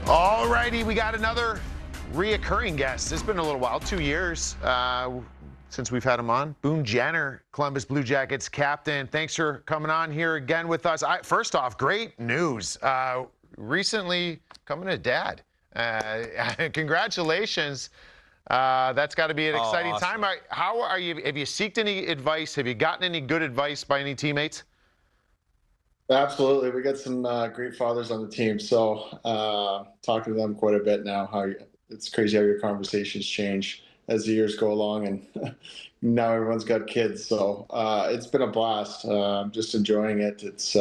All righty, we got another reoccurring guest. It's been a little while, 2 years since we've had him on. Boone Jenner, Columbus Blue Jackets captain. Thanks for coming on here again with us. First off, great news. Recently coming to dad. Congratulations. That's got to be an exciting awesome. time. How are you? Have you sought any advice? Have you gotten any good advice by any teammates? Absolutely. We got some great fathers on the team. So talking to them quite a bit now. It's crazy how your conversations change as the years go along, and now everyone's got kids. So it's been a blast. I'm just enjoying it. It's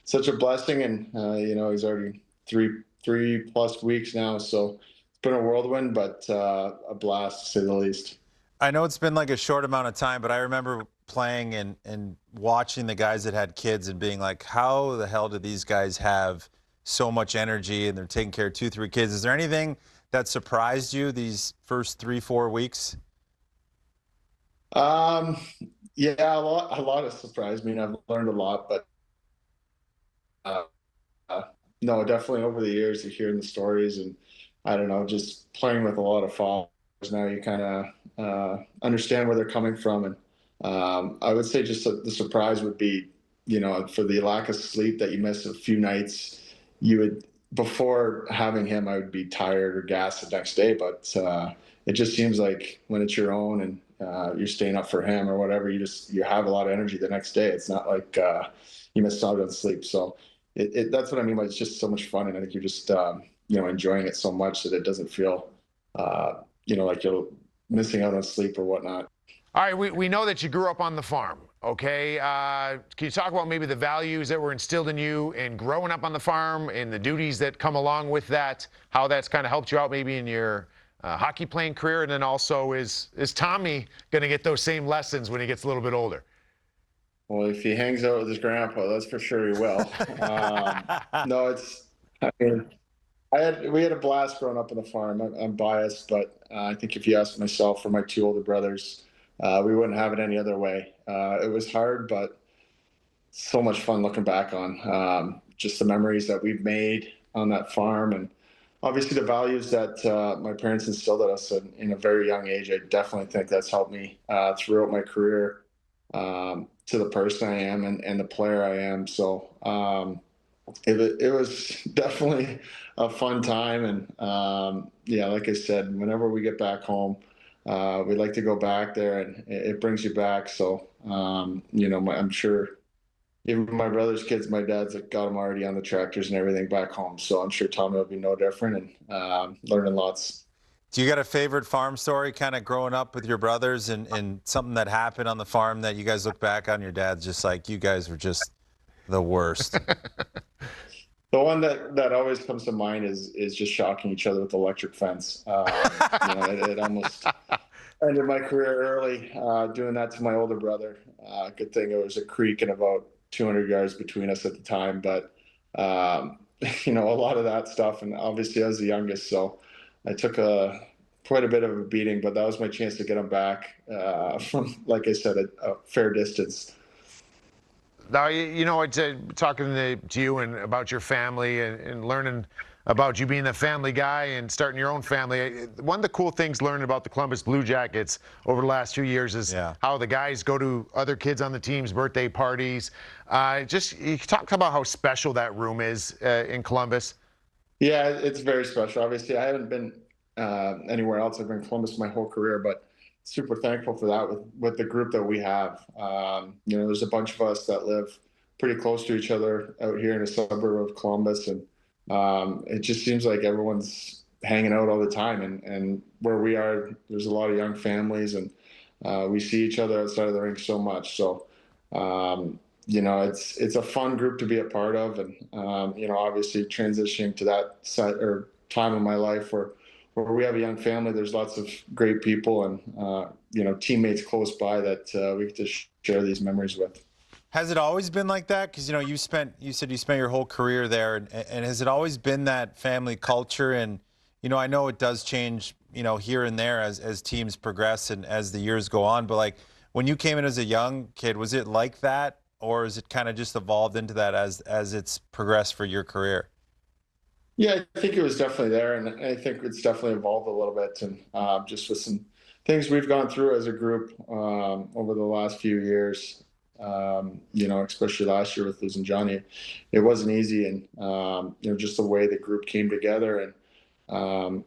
such a blessing, and he's already three plus weeks now. So it's been a whirlwind, but a blast to say the least. I know it's been like a short amount of time, but I remember playing and watching the guys that had kids and being like, how the hell do these guys have so much energy and they're taking care of 2-3 kids? Is there anything that surprised you these first 3-4 weeks? Yeah, a lot has surprised me, and I've learned a lot, but no, definitely over the years of hearing the stories, and I don't know, just playing with a lot of fathers now, you kind of understand where they're coming from. And I would say just the surprise would be, for the lack of sleep that you miss a few nights, before having him, I would be tired or gassed the next day. But it just seems like when it's your own and you're staying up for him or whatever, you have a lot of energy the next day. It's not like you missed out on sleep. So that's what I mean by it's just so much fun. And I think you're just, enjoying it so much that it doesn't feel, like you're missing out on sleep or whatnot. All right, we know that you grew up on the farm, okay? Can you talk about maybe the values that were instilled in you in growing up on the farm and the duties that come along with that, how that's kind of helped you out maybe in your hockey playing career? And then also, is Tommy going to get those same lessons when he gets a little bit older? Well, if he hangs out with his grandpa, that's for sure he will. No, we had a blast growing up on the farm. I'm biased, but I think if you ask myself or my two older brothers, we wouldn't have it any other way. It was hard, but so much fun looking back on just the memories that we've made on that farm, and obviously the values that my parents instilled in us in a very young age. I definitely think that's helped me throughout my career to the person I am and the player I am. So it was definitely a fun time, and like I said, whenever we get back home, we like to go back there, and it brings you back. So I'm sure even my brother's kids, my dad's got them already on the tractors and everything back home. So I'm sure Tommy will be no different, and learning lots. Do you got a favorite farm story kind of growing up with your brothers and something that happened on the farm that you guys look back on your dad's just like, you guys were just the worst? The one that always comes to mind is just shocking each other with the electric fence. It almost ended my career early doing that to my older brother. Good thing it was a creek and about 200 yards between us at the time. But, a lot of that stuff. And obviously I was the youngest, so I took quite a bit of a beating, but that was my chance to get him back from, like I said, a fair distance. Now, talking to you and about your family and learning about you being a family guy and starting your own family. One of the cool things learning about the Columbus Blue Jackets over the last few years is how the guys go to other kids on the team's birthday parties. You talk about how special that room is in Columbus. Yeah, it's very special. Obviously, I haven't been anywhere else. I've been in Columbus my whole career, but super thankful for that with the group that we have. There's a bunch of us that live pretty close to each other out here in a suburb of Columbus, and it just seems like everyone's hanging out all the time. And where we are, there's a lot of young families, and we see each other outside of the rink so much. So, it's a fun group to be a part of, and obviously transitioning to that time in my life where we have a young family, there's lots of great people and, teammates close by that we get to share these memories with. Has it always been like that? Because, you said you spent your whole career there, and has it always been that family culture? And, I know it does change, here and there as teams progress and as the years go on. But, like, when you came in as a young kid, was it like that? Or is it kind of just evolved into that as it's progressed for your career? Yeah, I think it was definitely there, and I think it's definitely evolved a little bit, and just with some things we've gone through as a group over the last few years. Especially last year with losing Johnny, it wasn't easy, and just the way the group came together, and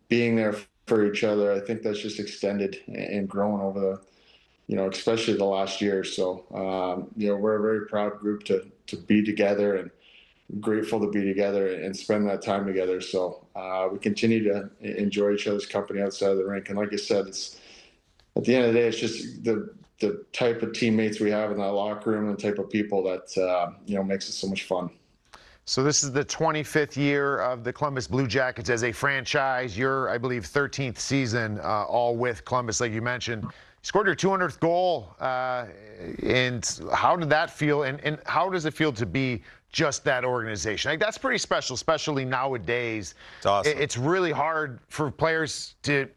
being there for each other. I think that's just extended and grown over the, especially the last year. So, we're a very proud group to be together, and grateful to be together and spend that time together. So we continue to enjoy each other's company outside of the rink. And like I said, it's at the end of the day, it's just the type of teammates we have in that locker room and the type of people that makes it so much fun. So this is the 25th year of the Columbus Blue Jackets as a franchise. Your, I believe, 13th season, all with Columbus, like you mentioned. You scored your 200th goal, and how did that feel? And how does it feel to be just that organization? Like, that's pretty special, especially nowadays. It's awesome. It's really hard for players to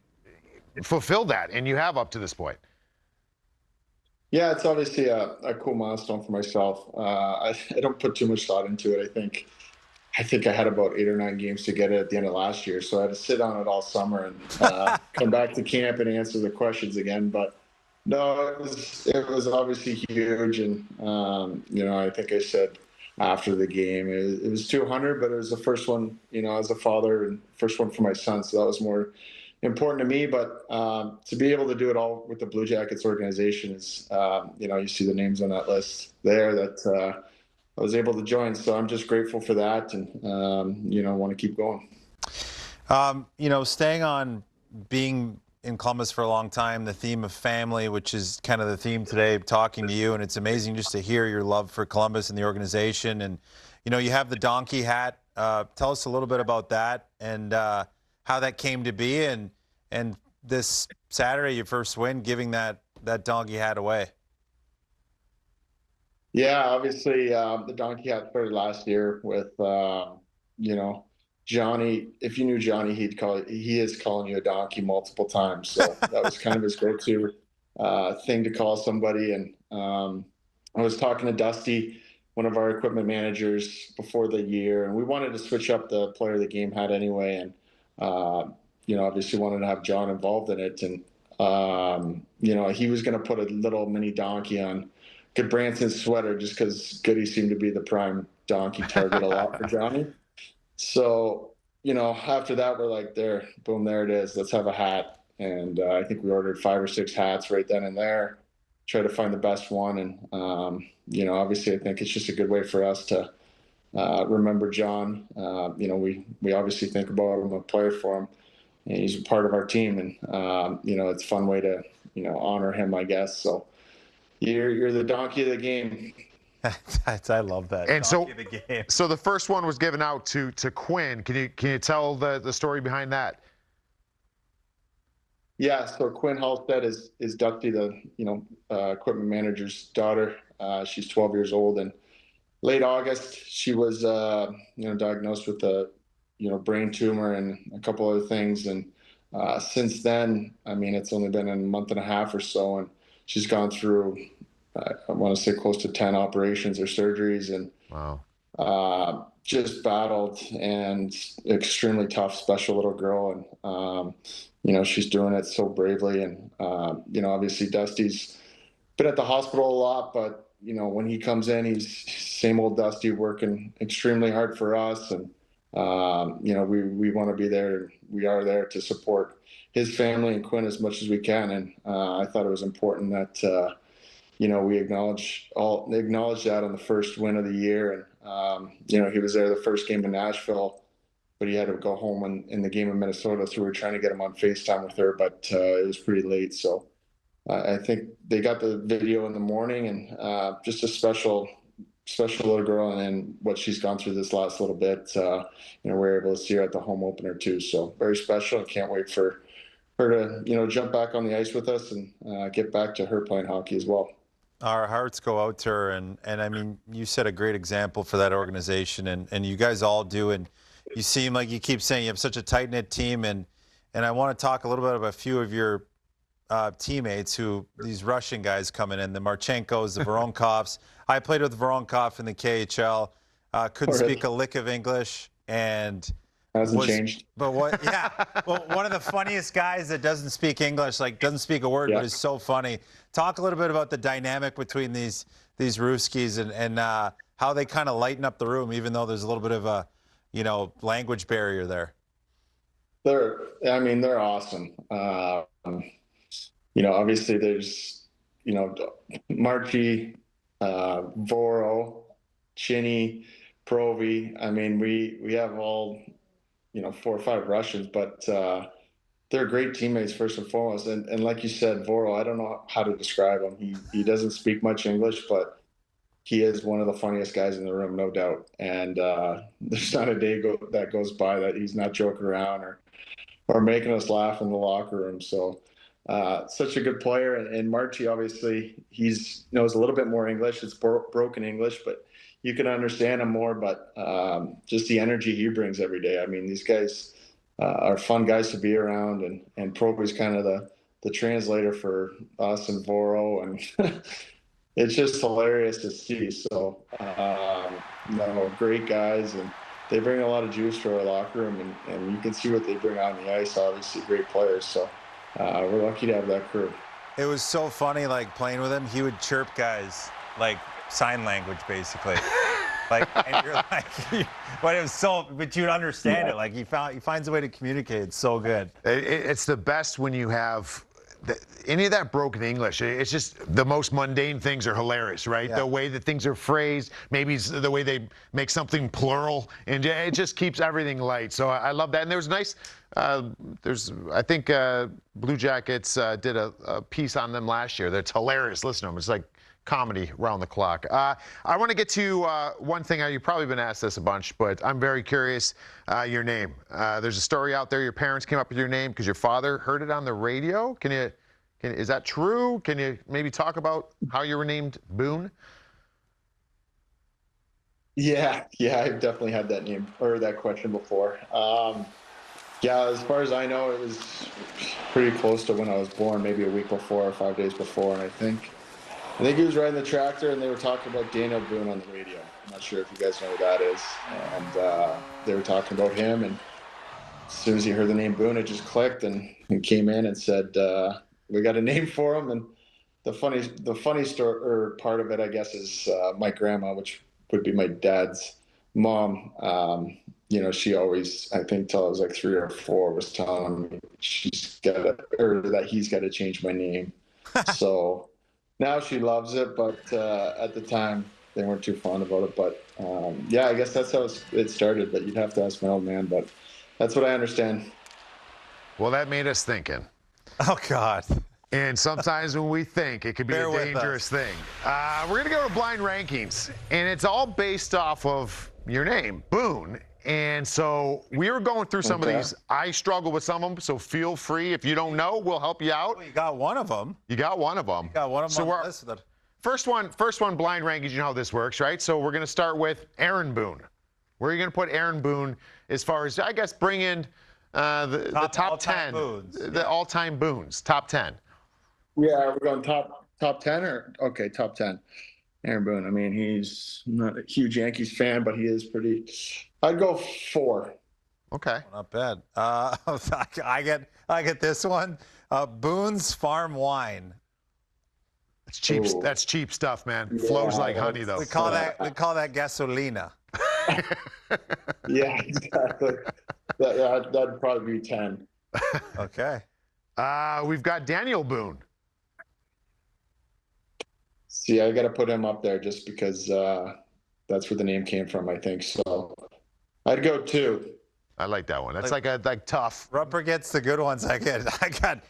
fulfill that, and you have up to this point. Yeah, it's obviously a cool milestone for myself. I don't put too much thought into it. I think I had about 8 or 9 games to get it at the end of last year, so I had to sit on it all summer and come back to camp and answer the questions again. But no, it was obviously huge, and I think I said after the game it was 200, but it was the first one, as a father, and first one for my son, so that was more important to me. But to be able to do it all with the Blue Jackets organization is, you see the names on that list there that I was able to join. So I'm just grateful for that, and want to keep going. Staying on being in Columbus for a long time, the theme of family, which is kind of the theme today, talking to you, and it's amazing just to hear your love for Columbus and the organization. And you have the donkey hat. Tell us a little bit about that and how that came to be, and this Saturday, your first win, giving that donkey hat away. Yeah, obviously the donkey hat started last year with Johnny. If you knew Johnny, he is calling you a donkey multiple times. So that was kind of his go-to thing to call somebody. And I was talking to Dusty, one of our equipment managers, before the year, and we wanted to switch up the player of the game hat anyway, and obviously wanted to have John involved in it. And he was going to put a little mini donkey on Goodbranson's sweater just because Goody seemed to be the prime donkey target a lot for Johnny. So, after that, we're like, there, boom, there it is. Let's have a hat. And I think we ordered 5 or 6 hats right then and there, try to find the best one. And, obviously I think it's just a good way for us to remember John. We obviously think about him, a player for him, and he's a part of our team. And, it's a fun way to, honor him, I guess. So you're the donkey of the game. I love that. And donkey of the game. So the first one was given out to Quinn. Can you tell the story behind that? Yeah, so Quinn Halstead is Dusty, the equipment manager's daughter. She's 12 years old, and late August she was diagnosed with a brain tumor and a couple other things. And since then, it's only been a month and a half or so, and she's gone through, I want to say, close to 10 operations or surgeries, and wow, just battled, and extremely tough, special little girl. And she's doing it so bravely. And obviously Dusty's been at the hospital a lot, but when he comes in, he's same old Dusty, working extremely hard for us. And we want to be there. We are there to support his family and Quinn as much as we can. And I thought it was important that we acknowledge that on the first win of the year. And he was there the first game in Nashville, but he had to go home in the game in Minnesota, so we were trying to get him on FaceTime with her, but it was pretty late. So I think they got the video in the morning, and just a special little girl. And then what she's gone through this last little bit, we're able to see her at the home opener too. So very special, and can't wait for her to jump back on the ice with us and get back to her playing hockey as well. Our hearts go out to her, and I mean, you set a great example for that organization, and you guys all do. And you seem like you keep saying you have such a tight-knit team, and I want to talk a little bit about a few of your teammates, these Russian guys coming in, the Marchenkos, the Voronkovs. I played with Voronkov in the KHL. Couldn't speak a lick of English. and Hasn't changed. But what? Yeah. Well, one of the funniest guys that doesn't speak English, like doesn't speak a word, Yeah. but is so funny. Talk a little bit about the dynamic between these Ruskies and how they kind of lighten up the room, even though there's a little bit of a, language barrier there. They're awesome. Obviously there's, Marchi, Voro, Chinny, Provi. I mean, we have all, 4 or 5 Russians, but they're great teammates first and foremost. And like you said, Voro, I don't know how to describe him. He doesn't speak much English, but he is one of the funniest guys in the room, no doubt. And there's not a day that goes by that he's not joking around or making us laugh in the locker room. So such a good player. And Marchi, obviously, knows a little bit more English. It's broken English, but you can understand him more. But just the energy he brings every day. I mean, these guys are fun guys to be around. And Proby's kind of the translator for us and Voro. And it's just hilarious to see. So, great guys. And they bring a lot of juice to our locker room. And you can see what they bring on the ice. Obviously, great players. So we're lucky to have that crew. It was so funny, like playing with him. He would chirp guys like sign language, basically. And you're like, but it was but you'd understand it. Like he finds a way to communicate. It's so good. It's the best when you have any of that broken English. It's just the most mundane things are hilarious, right? Yeah. The way that things are phrased, maybe it's the way they make something plural, and it just keeps everything light. So I love that. And there was nice. I think Blue Jackets did a piece on them last year. That's hilarious. Listen to them. It's like comedy around the clock. I want to get to one thing. You've probably been asked this a bunch, but I'm very curious. Your name. There's a story out there. Your parents came up with your name because your father heard it on the radio. Is that true? Can you maybe talk about how you were named Boone? Yeah, I've definitely had that name or that question before. As far as I know, it was pretty close to when I was born, maybe a week before or 5 days before, and I think he was riding the tractor and they were talking about Daniel Boone on the radio. I'm not sure if you guys know who that is. And they were talking about him, and as soon as he heard the name Boone, it just clicked, and he came in and said, we got a name for him. And the funny story or part of it, I guess, is my grandma, which would be my dad's mom. She always, I think till I was like 3 or 4, was telling me that he's got to change my name. So now she loves it, but at the time they weren't too fond about it. But I guess that's how it started. But you'd have to ask my old man. But that's what I understand. Well, that made us thinking. Oh God. And sometimes when we think, it could be a dangerous thing. We're going to go to blind rankings, and it's all based off of your name, Boone. And so we were going through some of these. I struggle with some of them, so feel free. If you don't know, we'll help you out. Well, you got one of them. You got one of them. So on the list. First one, blind rankings. You know how this works, right? So we're going to start with Aaron Boone. Where are you going to put Aaron Boone as far as, I guess, bring in the top 10, the all-time Boones, top 10? Yeah, we're going top 10 or okay, top 10. Aaron Boone. I mean, he's not a huge Yankees fan, but he is pretty. I'd go 4. Okay. Not bad. I get this one. Boone's Farm Wine. It's cheap. Ooh. That's cheap stuff, man. Flows like honey, though. We call that gasolina. Yeah, exactly. That'd probably be 10. Okay. We've got Daniel Boone. See, I got to put him up there just because that's where the name came from, I think. So I'd go 2. I like that one. That's like tough. Rupper gets the good ones. I got.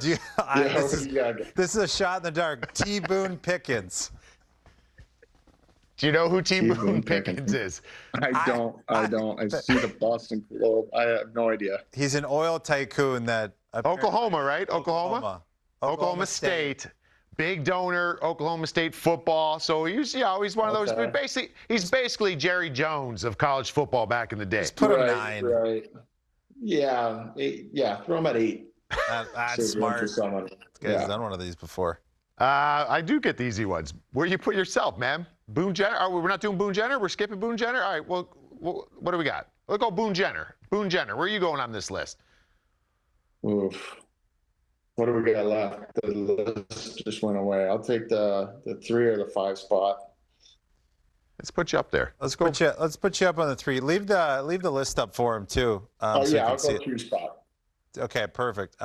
This is a shot in the dark. T. Boone Pickens. Do you know who T. Boone Pickens is? I don't. I see the Boston Globe. I have no idea. He's an oil tycoon that. Oklahoma, right? Oklahoma State. Big donor, Oklahoma State football. So he's one of those. He's basically Jerry Jones of college football back in the day. Just put him 9. Right. Yeah. 8. Yeah. Throw him at 8. That's smart. This guy's done one of these before. I do get the easy ones. Where you put yourself, man? Boone Jenner. Oh, we're not doing Boone Jenner. We're skipping Boone Jenner. All right. Well, what do we got? Let's go Boone Jenner. Boone Jenner, where are you going on this list? Oof. What do we got left? The list just went away. I'll take the 3 or the 5 spot. Let's put you up there. Let's put you up on the 3. Leave the list up for him too. Oh so you yeah, can I'll see go it. 3 spot. Okay, perfect.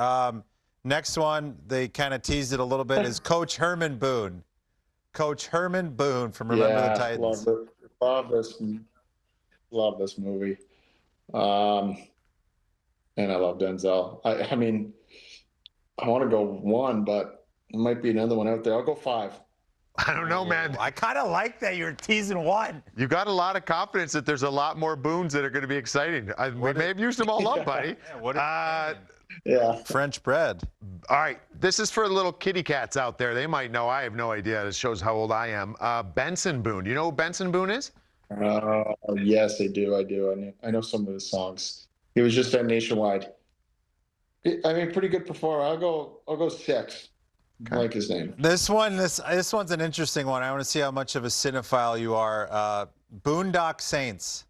Next one, they kind of teased it a little bit, is Coach Herman Boone. Coach Herman Boone from Remember the Titans. Love this movie. And I love Denzel. I mean, I want to go 1, but there might be another one out there. I'll go 5. I don't know, man. I kind of like that you're teasing 1. You got a lot of confidence that there's a lot more Boones that are going to be exciting. We may have used them all up, buddy. Yeah. French bread. All right, this is for little kitty cats out there. They might know. I have no idea. It shows how old I am. Benson Boone. Do you know who Benson Boone is? Yes, I do. I know some of his songs. He was just at Nationwide. I mean, pretty good performer. I'll go 6. Okay. I like his name. This one's an interesting one. I want to see how much of a cinephile you are. Boondock Saints.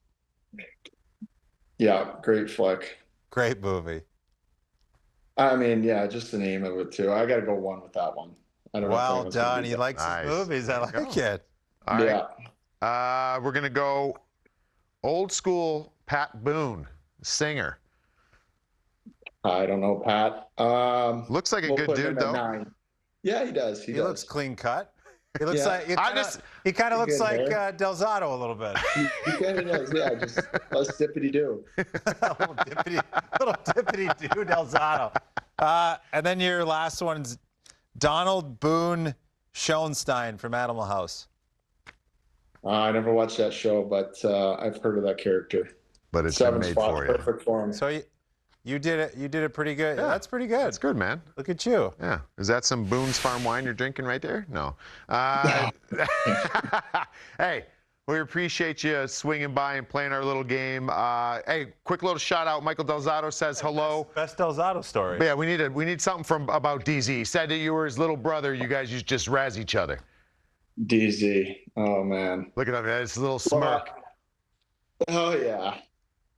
Yeah, great flick. Great movie. I mean, yeah, just the name of it too. I got to go 1 with that one. I don't know. Well done. He that. likes Nice. his movies. I like it. All right. Yeah. We're going to go old school Pat Boone, singer. I don't know, Pat. Looks like a we'll good put him dude, at though. 9. Yeah, he does. He looks clean cut. He looks Yeah. like he kind of looks Good like hair. Delzato a little bit. He kind of does. Yeah, just less dippity do. little dippity do Delzato. And then your last one's Donald Boone Schoenstein from Animal House. I never watched that show, but I've heard of that character. But it's been 7 made spots, for you. perfect for him. So you did it. You did it pretty good. Yeah. That's pretty good. That's good, man. Look at you. Yeah. Is that some Boone's Farm wine you're drinking right there? No. Hey, we appreciate you swinging by and playing our little game. Hey, quick little shout out. Michael Delzato says hello. Best Delzato story. Yeah, we need something from about DZ. He said that you were his little brother. You guys used to just razz each other. DZ. Oh man. Look at him. It's a little smirk. Oh yeah.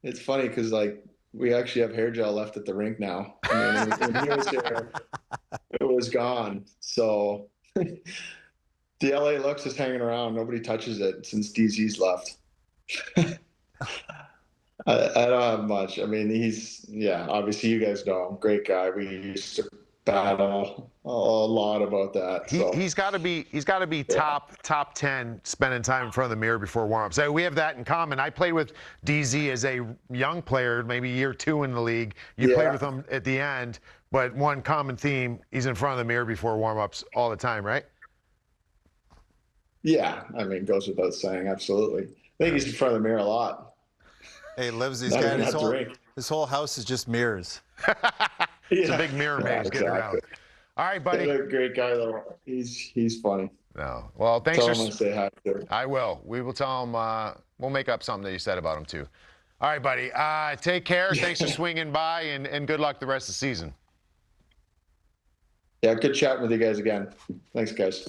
It's funny because like we actually have hair gel left at the rink now. I mean, when he was here, it was gone. So the LA Lux is hanging around. Nobody touches it since DZ's left. I don't have much. I mean, obviously you guys know him. Great guy. We used to battle a lot about that. So. He's got to be top 10 spending time in front of the mirror before warm-ups. So we have that in common. I played with DZ as a young player, maybe year 2 in the league. You played with him at the end, but one common theme, he's in front of the mirror before warm-ups all the time, right? Yeah, I mean, goes without saying, absolutely. I think he's in front of the mirror a lot. Hey, lives these Not guys. even at the rink. His whole house is just mirrors. It's a big mirror maze getting around. All right, buddy. He's a great guy, though. He's funny. No. Well, thanks Tell for. him I say hi to him. I will. We will tell him. We'll make up something that you said about him too. All right, buddy. Take care. Thanks for swinging by, and good luck the rest of the season. Yeah, good chatting with you guys again. Thanks, guys.